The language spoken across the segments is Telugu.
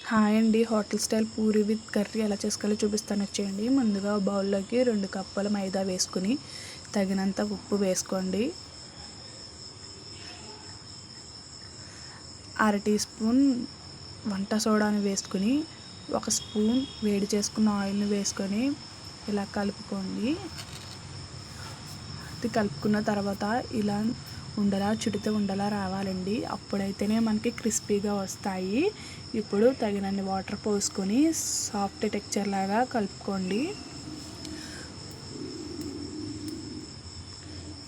హాయ్ అండి, hotel style puri with curry ఎలా చేసుకోవాలో చూపిస్తాను వచ్చేయండి. ముందుగా బౌల్లోకి 2 కప్పుల మైదా వేసుకుని తగినంత ఉప్పు వేసుకోండి. 1/2 టీ స్పూన్ వంట సోడాని వేసుకుని 1 స్పూన్ వేడి చేసుకున్న ఆయిల్ని వేసుకొని ఇలా కలుపుకోండి. ఇది కలుపుకున్న తర్వాత ఇలా చుడితే ఉండలా రావాలండి. అప్పుడైతేనే మనకి క్రిస్పీగా వస్తాయి. ఇప్పుడు తగినన్ని వాటర్ పోసుకొని సాఫ్ట్ టెక్చర్ లాగా కలుపుకోండి.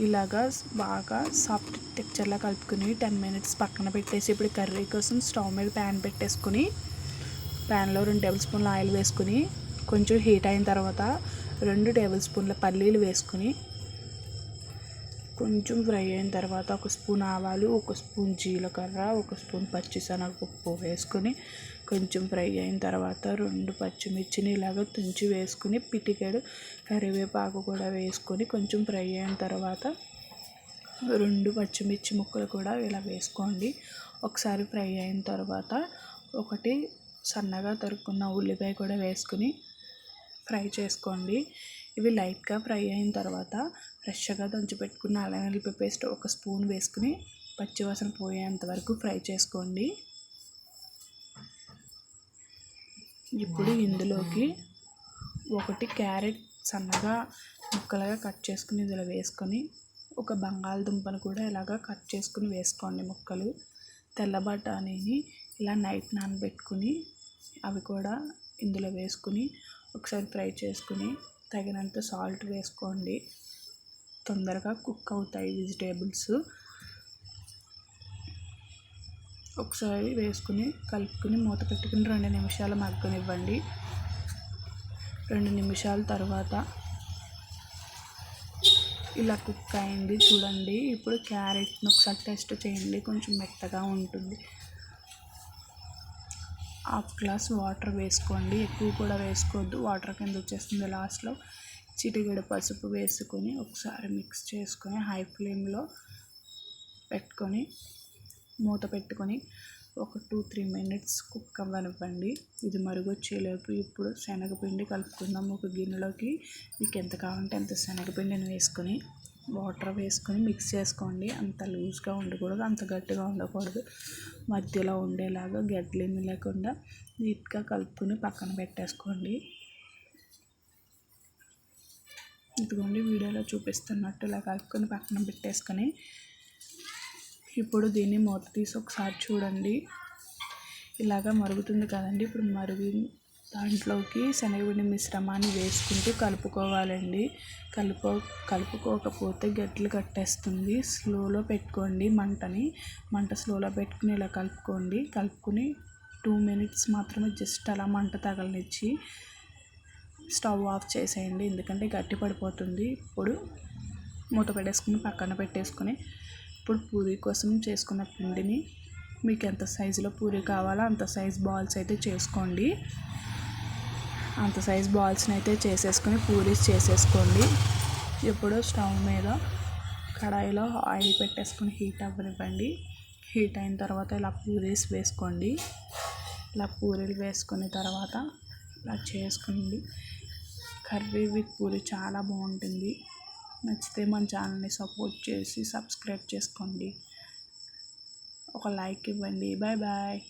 ఇలాగా బాగా సాఫ్ట్ టెక్చర్లా కలుపుకొని 10 మినిట్స్ పక్కన పెట్టేసి ఇప్పుడు కర్రీ కోసం స్టవ్ మీద ప్యాన్ పెట్టేసుకుని ప్యాన్లో 2 టేబుల్ స్పూన్ల ఆయిల్ వేసుకుని కొంచెం హీట్ అయిన తర్వాత 2 టేబుల్ స్పూన్ల పల్లీలు వేసుకుని కొంచెం ఫ్రై అయిన తర్వాత 1 స్పూన్ ఆవాలు, 1 స్పూన్ జీలకర్ర, 1 స్పూన్ పచ్చిశనగపప్పు వేసుకొని కొంచెం ఫ్రై అయిన తర్వాత 2 పచ్చిమిర్చిని ఇలాగ తుంచి వేసుకుని పిటికెడు కరివేపాకు కూడా వేసుకొని కొంచెం ఫ్రై అయిన తర్వాత 2 పచ్చిమిర్చి ముక్కలు కూడా ఇలా వేసుకోండి. ఒకసారి ఫ్రై అయిన తర్వాత 1 సన్నగా తరుక్కున్న ఉల్లిపాయ కూడా వేసుకుని ఫ్రై చేసుకోండి. ఇవి లైట్గా ఫ్రై అయిన తర్వాత ఫ్రెష్గా దంచి పెట్టుకున్న అల్లం వెల్లుల్లి పేస్ట్ 1 స్పూన్ వేసుకుని పచ్చివాసన పోయేంత వరకు ఫ్రై చేసుకోండి. ఇప్పుడు ఇందులోకి 1 క్యారెట్ సన్నగా ముక్కలుగా కట్ చేసుకుని ఇందులో వేసుకొని 1 బంగాళదుంపను కూడా ఇలాగా కట్ చేసుకుని వేసుకోండి ముక్కలు. తెల్ల బఠానీని ఇలా నైట్ నానబెట్టుకుని అవి కూడా ఇందులో వేసుకుని ఒకసారి ఫ్రై చేసుకుని తగినంత సాల్ట్ వేసుకోండి. తొందరగా కుక్ అవుతాయి వెజిటేబుల్స్. ఒకసారి వేసుకుని కలుపుకుని మూత పెట్టుకుని 2 నిమిషాలు మగ్గనివ్వండి. 2 నిమిషాల తర్వాత ఇలా కుక్ అయింది చూడండి. ఇప్పుడు క్యారెట్ను ఒకసారి టెస్ట్ చేయండి, కొంచెం మెత్తగా ఉంటుంది. 1/2 గ్లాస్ వాటర్ వేసుకోండి, ఎక్కువ కూడా వేసుకోవద్దు, వాటర్ కింద వచ్చేస్తుంది. లాస్ట్లో చిటికెడు పసుపు వేసుకొని ఒకసారి మిక్స్ చేసుకొని హై ఫ్లేమ్లో పెట్టుకొని మూత పెట్టుకొని ఒక 2-3 మినిట్స్ కుక్ అవ్వనివ్వండి. ఇది మరుగొచ్చేలోపు ఇప్పుడు శనగపిండి కలుపుకుందాం. ఒక గిన్నెలోకి మీకు ఎంత కావాలంటే అంత శనగపిండిని వేసుకొని వాటర్ వేసుకొని మిక్స్ చేసుకోండి. అంత లూజ్గా ఉండకూడదు, అంత గట్టిగా ఉండకూడదు, మధ్యలో ఉండేలాగా గడ్డలేమి లేకుండా నీట్గా కలుపుకొని పక్కన పెట్టేసుకోండి. ఇదిగోండి వీడియోలో చూపిస్తున్నట్టు ఇలా కలుపుకొని పక్కన పెట్టేసుకొని ఇప్పుడు దీన్ని మూత తీసి ఒకసారి చూడండి. ఇలాగా మరుగుతుంది కదండి. ఇప్పుడు దాంట్లోకి శనగపిండి మిశ్రమాన్ని వేసుకుంటూ కలుపుకోవాలండి. కలుపుకోకపోతే గడ్డలు కట్టేస్తుంది. స్లోలో పెట్టుకోండి మంట స్లోలో పెట్టుకుని ఇలా కలుపుకుని 2 మినిట్స్ మాత్రమే జస్ట్ అలా మంట తగలనిచ్చి స్టవ్ ఆఫ్ చేసేయండి, ఎందుకంటే గట్టి పడిపోతుంది. ఇప్పుడు మూత పెట్టేసుకుని పక్కన పెట్టేసుకుని ఇప్పుడు పూరీ కోసం చేసుకున్న పిండిని మీకు ఎంత సైజులో పూరీ కావాలో అంత సైజ్ బాల్స్ అయితే చేసుకోండి. అంత సైజ్ బాల్స్ని అయితే చేసేసుకొని పూరీస్ చేసేసుకోండి. ఇప్పుడు స్టవ్ మీద కడాయిలో ఆయిల్ పెట్టేసుకొని హీట్ అవ్వనివ్వండి. హీట్ అయిన తర్వాత ఇలా పూరీస్ వేసుకోండి. ఇలా పూరీలు వేసుకున్న తర్వాత ఇలా చేసుకోండి. కర్రీ విత్ పూరీ చాలా బాగుంటుంది. నచ్చితే మన ఛానల్ని సపోర్ట్ చేసి సబ్స్క్రైబ్ చేసుకోండి, ఒక లైక్ ఇవ్వండి. Bye bye.